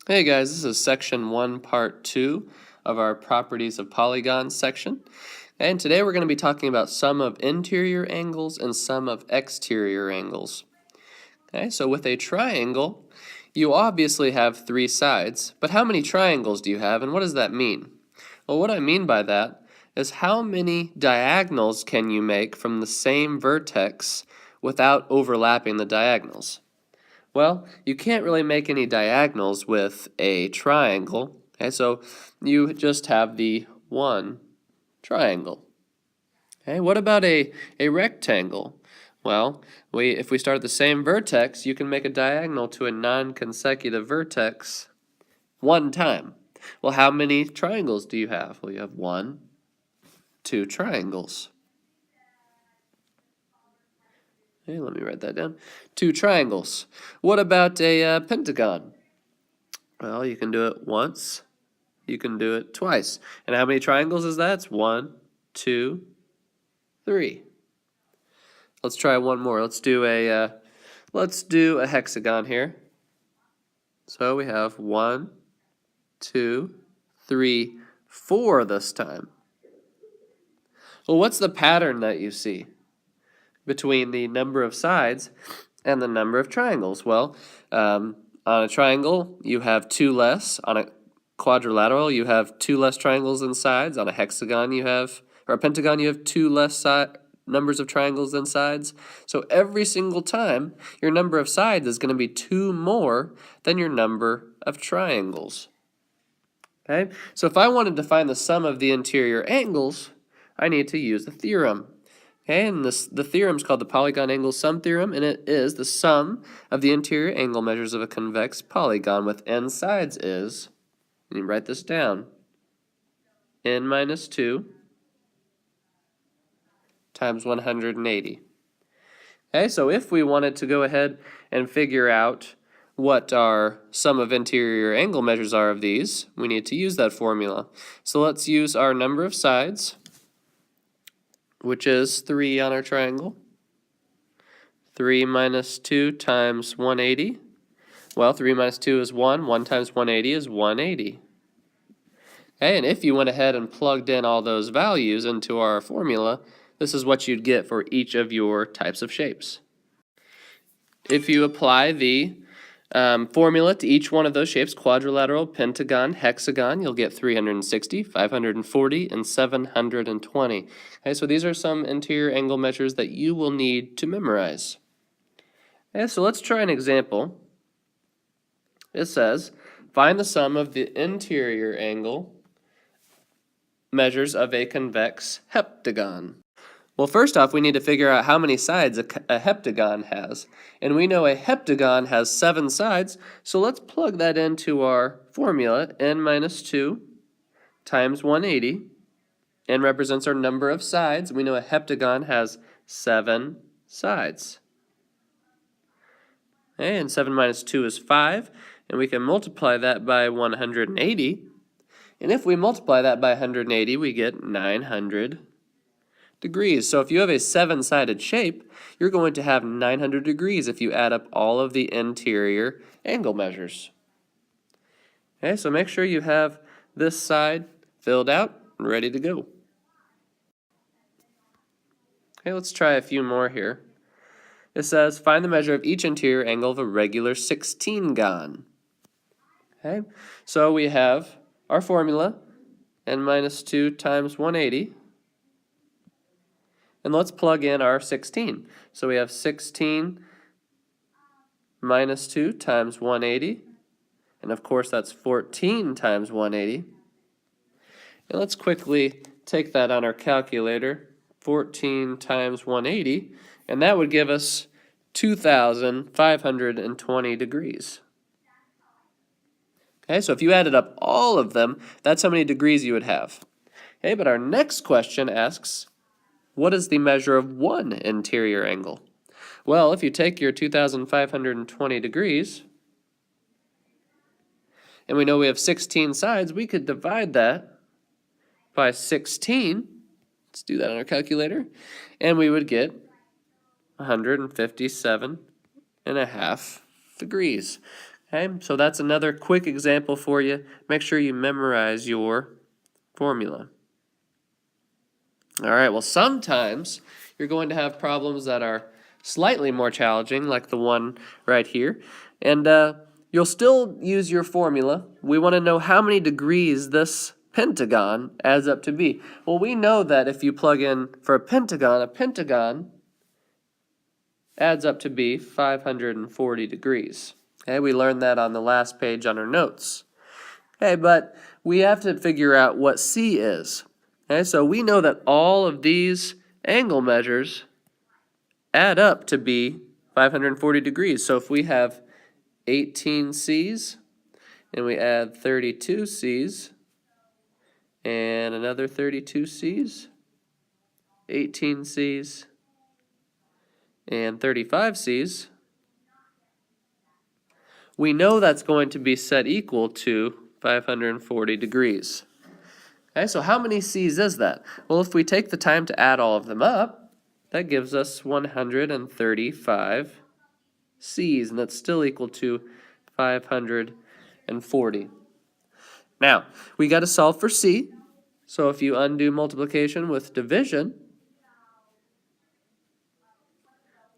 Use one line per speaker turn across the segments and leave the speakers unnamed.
Hey guys, this is section 1, part 2 of our properties of polygons section. And today we're going to be talking about sum of interior angles and sum of exterior angles. Okay, so with a triangle, you obviously have 3 sides, but how many triangles do you have and what does that mean? Well, what I mean by that is how many diagonals can you make from the same vertex without overlapping the diagonals? Well, you can't really make any diagonals with a triangle, okay, so you just have the one triangle. Okay, what about a rectangle? Well, if we start at the same vertex, you can make a diagonal to a non-consecutive vertex one time. Well, how many triangles do you have? Well, you have 1, 2 triangles. Okay, let me write that down. 2 triangles. What about a pentagon? Well, you can do it once, you can do it twice. And how many triangles is that? It's 1, 2, 3. Let's try one more. Let's do a hexagon here. So we have 1, 2, 3, 4 this time. Well, what's the pattern that you see between the number of sides and the number of triangles? Well, on a triangle, you have 2 less. On a quadrilateral, you have 2 less triangles than sides. On a hexagon, or a pentagon, you have 2 less numbers of triangles than sides. So every single time, your number of sides is going to be 2 more than your number of triangles. Okay? So if I wanted to find the sum of the interior angles, I need to use the theorem. Okay, and the theorem is called the polygon angle sum theorem, and it is the sum of the interior angle measures of a convex polygon with n sides is, and you write this down, n minus 2 times 180. Okay, so if we wanted to go ahead and figure out what our sum of interior angle measures are of these, we need to use that formula. So let's use our number of sides, which is 3 on our triangle. 3 minus 2 times 180. Well, 3 minus 2 is 1. 1 times 180 is 180. Okay, and if you went ahead and plugged in all those values into our formula, this is what you'd get for each of your types of shapes. If you apply the formula to each one of those shapes, quadrilateral, pentagon, hexagon, you'll get 360, 540, and 720. Okay, so these are some interior angle measures that you will need to memorize. Okay, so let's try an example. It says, find the sum of the interior angle measures of a convex heptagon. Well, first off, we need to figure out how many sides a heptagon has. And we know a heptagon has 7 sides, so let's plug that into our formula. N minus 2 times 180. N represents our number of sides. We know a heptagon has 7 sides. Okay, and 7 minus 2 is 5, and we can multiply that by 180. And if we multiply that by 180, we get 900 degrees. So if you have a 7-sided shape, you're going to have 900 degrees if you add up all of the interior angle measures. Okay, so make sure you have this side filled out and ready to go. Okay, let's try a few more here. It says, find the measure of each interior angle of a regular 16gon. Okay, so we have our formula, n minus 2 times 180. And let's plug in our 16. So we have 16 minus 2 times 180. And of course that's 14 times 180. And let's quickly take that on our calculator. 14 times 180. And that would give us 2,520 degrees. Okay, so if you added up all of them, that's how many degrees you would have. Okay, but our next question asks, what is the measure of one interior angle? Well, if you take your 2,520 degrees, and we know we have 16 sides, we could divide that by 16. Let's do that on our calculator. And we would get 157.5 degrees. Okay, so that's another quick example for you. Make sure you memorize your formula. All right, well, sometimes you're going to have problems that are slightly more challenging, like the one right here. And you'll still use your formula. We want to know how many degrees this pentagon adds up to be. Well, we know that if you plug in for a pentagon adds up to be 540 degrees. Okay, we learned that on the last page on our notes. Okay, but we have to figure out what C is. Okay, so we know that all of these angle measures add up to be 540 degrees. So if we have 18 C's and we add 32 C's and another 32 C's, 18 C's and 35 C's, we know that's going to be set equal to 540 degrees. Okay, so how many C's is that? Well, if we take the time to add all of them up, that gives us 135 C's, and that's still equal to 540. Now, we got to solve for C. So if you undo multiplication with division,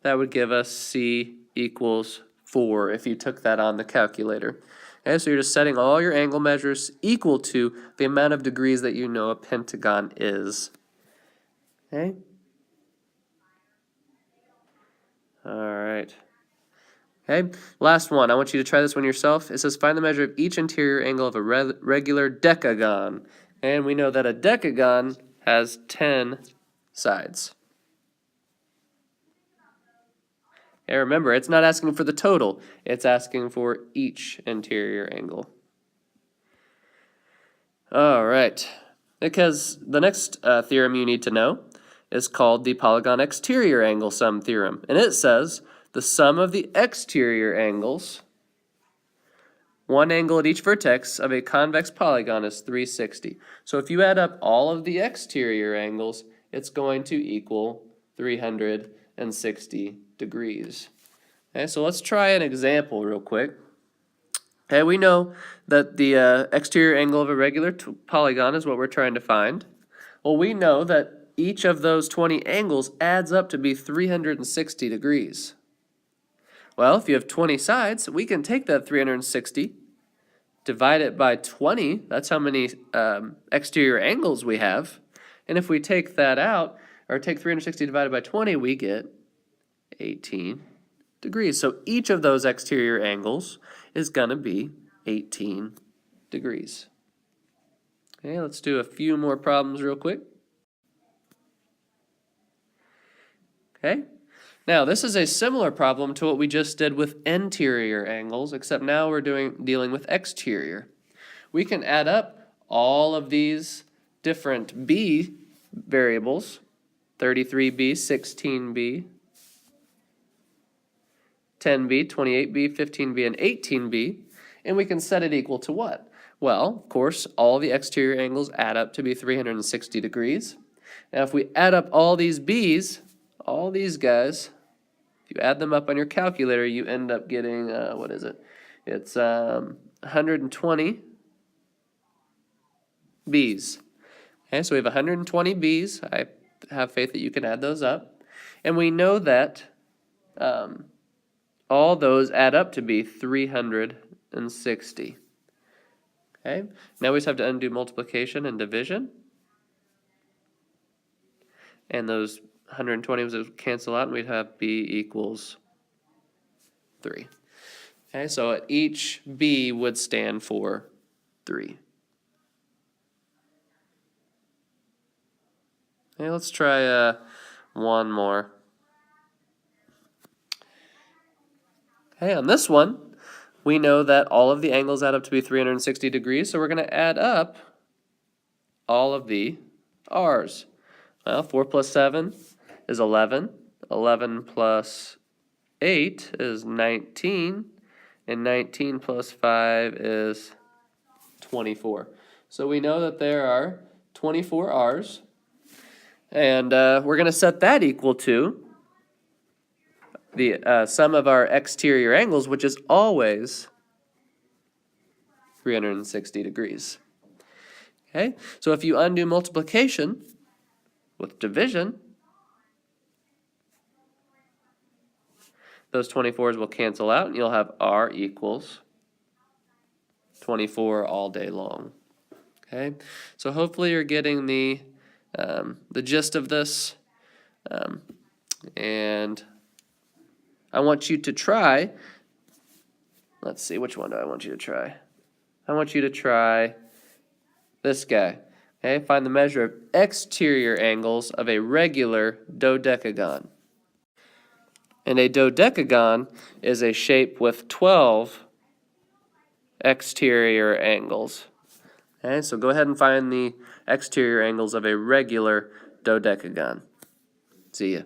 that would give us C equals 4 if you took that on the calculator. Okay, so you're just setting all your angle measures equal to the amount of degrees that you know a pentagon is. Okay? All right. Okay, last one. I want you to try this one yourself. It says find the measure of each interior angle of a regular decagon. And we know that a decagon has 10 sides. And remember, it's not asking for the total. It's asking for each interior angle. All right. Because the next theorem you need to know is called the polygon exterior angle sum theorem. And it says the sum of the exterior angles, one angle at each vertex of a convex polygon, is 360. So if you add up all of the exterior angles, it's going to equal 360 degrees. Okay, so let's try an example real quick. Okay, we know that the exterior angle of a regular polygon is what we're trying to find. Well, we know that each of those 20 angles adds up to be 360 degrees. Well, if you have 20 sides, we can take that 360, divide it by 20, that's how many exterior angles we have. And if we take that out, or take 360 divided by 20, we get 18 degrees. So each of those exterior angles is going to be 18 degrees. Okay, let's do a few more problems real quick. Okay, now this is a similar problem to what we just did with interior angles, except now we're dealing with exterior. We can add up all of these different B variables, 33B, 16B, 10B, 28B, 15B, and 18B, and we can set it equal to what? Well, of course, all the exterior angles add up to be 360 degrees. Now, if we add up all these B's, all these guys, if you add them up on your calculator, you end up getting, what is it? It's 120 B's. Okay, so we have 120 B's. I have faith that you can add those up. And we know that all those add up to be 360. Okay, now we just have to undo multiplication and division. And those 120 would cancel out, and we'd have B equals 3. Okay, so each B would stand for 3. Okay, let's try one more. Okay, on this one, we know that all of the angles add up to be 360 degrees, so we're going to add up all of the R's. Well, 4 plus 7 is 11. 11 plus 8 is 19. And 19 plus 5 is 24. So we know that there are 24 R's. And we're going to set that equal to the sum of our exterior angles, which is always 360 degrees. Okay, so if you undo multiplication with division, those 24s will cancel out and you'll have r equals 24 all day long. Okay, so hopefully you're getting the gist of this, and I want you to try, let's see, which one do I want you to try? I want you to try this guy. Okay, find the measure of exterior angles of a regular dodecagon. And a dodecagon is a shape with 12 exterior angles. Okay, so go ahead and find the exterior angles of a regular dodecagon. See ya.